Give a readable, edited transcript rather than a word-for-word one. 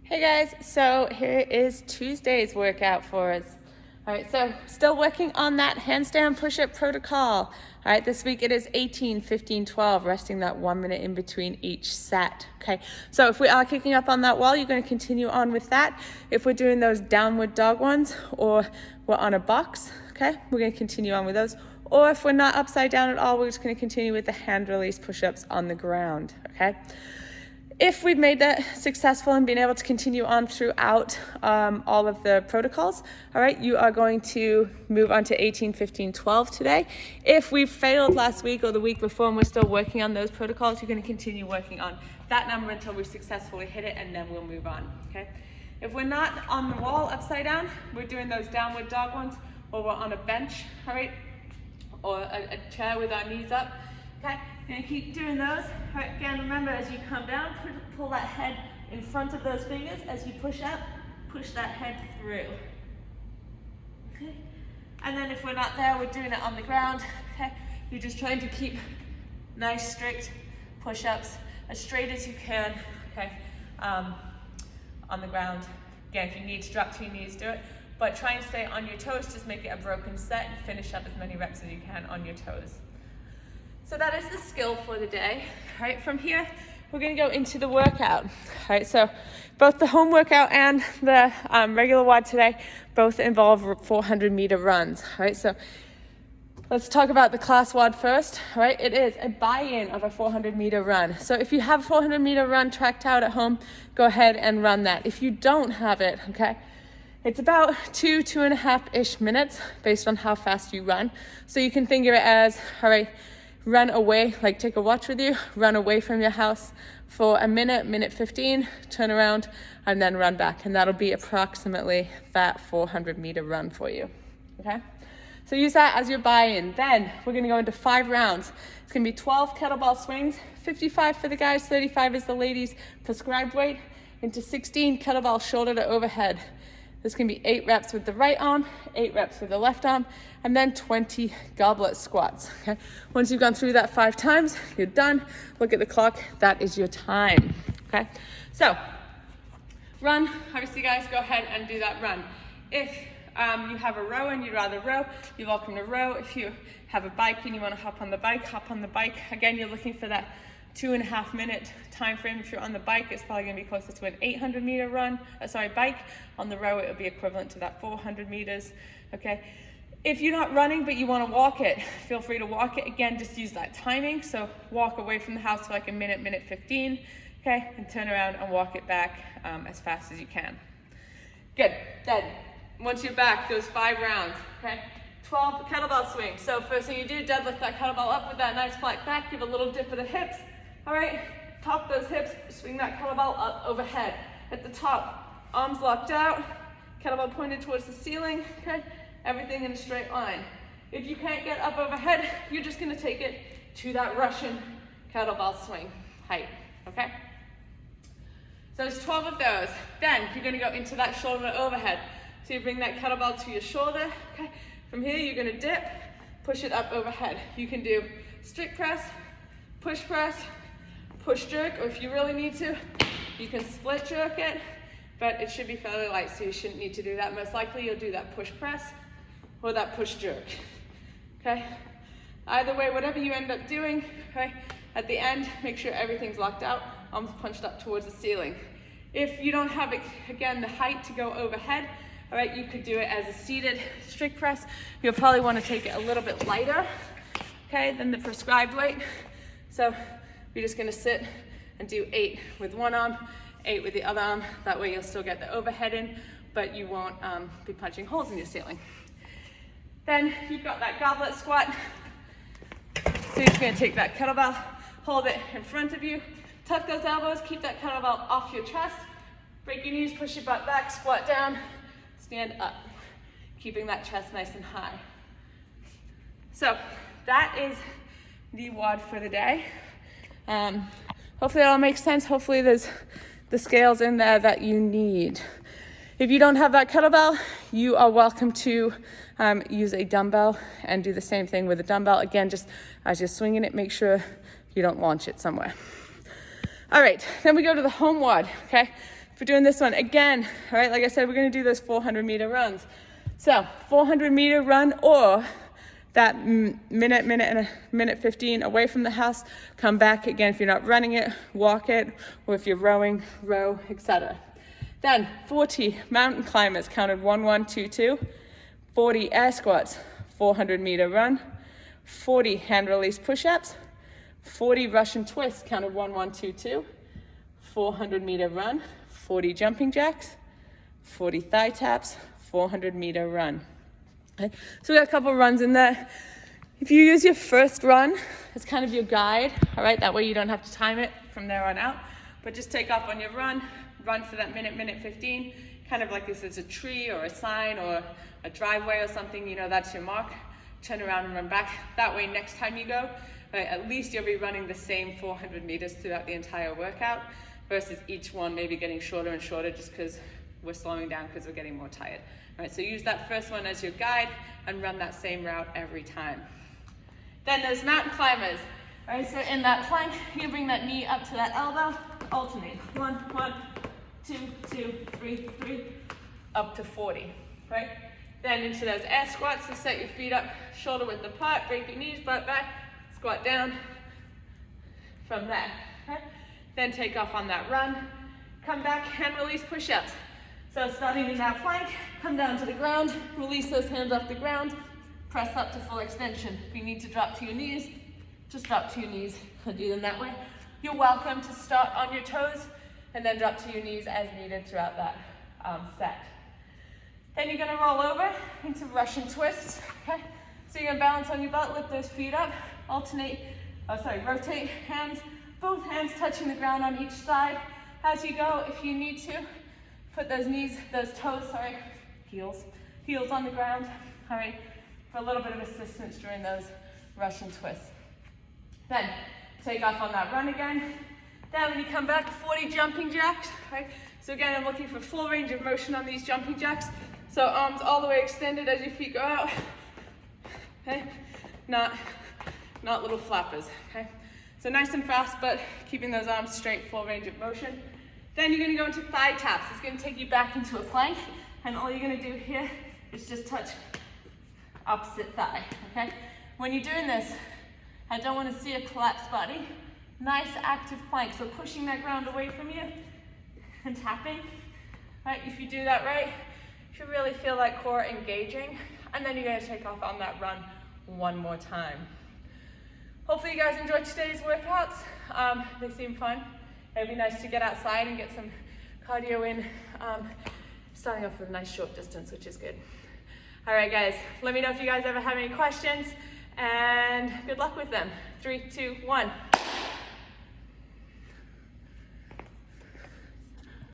Hey guys, so here is Tuesday's workout for us. All right, so still working on that handstand push-up protocol. All right, this week it is 18, 15, 12, resting that 1 minute in between each set. Okay, so if we are kicking up on that wall, you're going to continue on with that. If we're doing those downward dog ones or we're on a box, okay, we're going to continue on with those. Or if we're not upside down at all, we're just going to continue with the hand release push-ups on the ground, okay? If we've made that successful and been able to continue on throughout all of the protocols, all right, you are going to move on to 18, 15, 12 today. If we've failed last week or the week before and we're still working on those protocols, you're going to continue working on that number until we successfully hit it, and then we'll move on, okay? If we're not on the wall upside down, we're doing those downward dog ones, or we're on a bench, all right, or a chair with our knees up. Okay, and keep doing those. All right, again, remember as you come down, pull that head in front of those fingers. As you push up, push that head through. Okay, and then if we're not there, we're doing it on the ground. Okay, you're just trying to keep nice, strict push-ups as straight as you can. Okay, on the ground. Again, if you need to drop to your knees, do it. But try and stay on your toes. Just make it a broken set and finish up as many reps as you can on your toes. So that is the skill for the day. All right, from here, we're gonna go into the workout. All right, so both the home workout and the regular WOD today both involve 400-meter runs. All right, so let's talk about the class WOD first. All right, it is a buy-in of a 400-meter run. So if you have a 400-meter run tracked out at home, go ahead and run that. If you don't have it, okay, it's about 2.5-ish minutes based on how fast you run. So you can think of it as, all right, run away, like take a watch with you, run away from your house for a minute 15, turn around, and then run back. And that'll be approximately that 400-meter run for you, okay? So use that as your buy-in. Then we're gonna go into 5 rounds. It's gonna be 12 kettlebell swings, 55 for the guys, 35 is the ladies' prescribed weight, into 16 kettlebell shoulder to overhead. This can be 8 reps with the right arm, 8 reps with the left arm, and then 20 goblet squats, okay? Once you've gone through that 5 times, you're done. Look at the clock, that is your time, okay? So, run, obviously guys, go ahead and do that run. If you have a row and you'd rather row, you're welcome to row. If you have a bike and you wanna hop on the bike. Again, you're looking for that 2.5 minute time frame. If you're on the bike, it's probably gonna be closer to an 800-meter bike. On the row, it would be equivalent to that 400 meters, okay? If you're not running, but you wanna walk it, feel free to walk it. Again, just use that timing. So walk away from the house for like a minute 15, okay? And turn around and walk it back as fast as you can. Good, then, once you're back, those 5 rounds, okay? 12 kettlebell swings. So first thing you do, deadlift that kettlebell up with that nice flat back, give a little dip of the hips. All right, top those hips, swing that kettlebell up overhead. At the top, arms locked out, kettlebell pointed towards the ceiling, okay? Everything in a straight line. If you can't get up overhead, you're just gonna take it to that Russian kettlebell swing height, okay? So there's 12 of those. Then you're gonna go into that shoulder to overhead. So you bring that kettlebell to your shoulder, okay? From here, you're gonna dip, push it up overhead. You can do strict press, push jerk, or if you really need to, you can split jerk it, but it should be fairly light, so you shouldn't need to do that. Most likely you'll do that push press or that push jerk, okay? Either way, whatever you end up doing, okay, at the end, make sure everything's locked out, arms punched up towards the ceiling. If you don't have, again, the height to go overhead, all right, you could do it as a seated strict press. You'll probably want to take it a little bit lighter, okay, than the prescribed weight. So you're just gonna sit and do 8 with one arm, 8 with the other arm. That way you'll still get the overhead in, but you won't be punching holes in your ceiling. Then you've got that goblet squat. So you're just gonna take that kettlebell, hold it in front of you, tuck those elbows, keep that kettlebell off your chest, break your knees, push your butt back, squat down, stand up, keeping that chest nice and high. So that is the WOD for the day. Hopefully that all makes sense. Hopefully there's the scales in there that you need. If you don't have that kettlebell, you are welcome to use a dumbbell and do the same thing with a dumbbell. Again, just as you're swinging it, make sure you don't launch it somewhere. All right, then we go to the home WOD, okay? for doing this one, again, all right, like I said, we're gonna do those 400-meter runs. So 400-meter run, or that minute 15 away from the house, come back again. If you're not running it, walk it, or if you're rowing, row, etc. Then 40 mountain climbers, counted 1, 1, 2, 2. 40 air squats, 400-meter run. 40 hand release push-ups. 40 Russian twists, counted 1, 1, 2, 2. 400-meter run. 40 jumping jacks. 40 thigh taps. 400-meter run. Okay. So we got a couple of runs in there. If you use your first run as kind of your guide, all right, that way you don't have to time it from there on out, but just take off on your run for that minute 15, kind of like this is a tree or a sign or a driveway or something, you know, that's your mark. Turn around and run back. That way next time you go, right, at least you'll be running the same 400 meters throughout the entire workout versus each one maybe getting shorter and shorter just because we're slowing down because we're getting more tired. All right, so use that first one as your guide and run that same route every time. Then there's mountain climbers. All right, so in that plank, you bring that knee up to that elbow, alternate. 1, 1, 2, 2, 3, 3, up to 40, right? Then into those air squats, so set your feet up, shoulder width apart, break your knees, butt back, squat down from there. Okay? Then take off on that run, come back, hand release push-ups. So starting in that plank, come down to the ground, release those hands off the ground, press up to full extension. If you need to drop to your knees, just drop to your knees and do them that way. You're welcome to start on your toes and then drop to your knees as needed throughout that set. Then you're gonna roll over into Russian twists, okay? So you're gonna balance on your butt, lift those feet up, rotate hands, both hands touching the ground on each side. As you go, if you need to, put those heels on the ground, all right, for a little bit of assistance during those Russian twists. Then take off on that run again. Then when you come back, 40 jumping jacks, right? So again, I'm looking for full range of motion on these jumping jacks. So arms all the way extended as your feet go out, okay? Not little flappers, okay? So nice and fast, but keeping those arms straight, full range of motion. Then you're gonna go into thigh taps. It's gonna take you back into a plank, and all you're gonna do here is just touch opposite thigh, okay? When you're doing this, I don't wanna see a collapsed body. Nice active plank, so pushing that ground away from you and tapping, right? If you do that right, you should really feel that core engaging, and then you're gonna take off on that run one more time. Hopefully you guys enjoyed today's workouts. They seem fun. It'd be nice to get outside and get some cardio in, starting off with a nice short distance, which is good. All right, guys, let me know if you guys ever have any questions, and good luck with them. 3, 2, 1.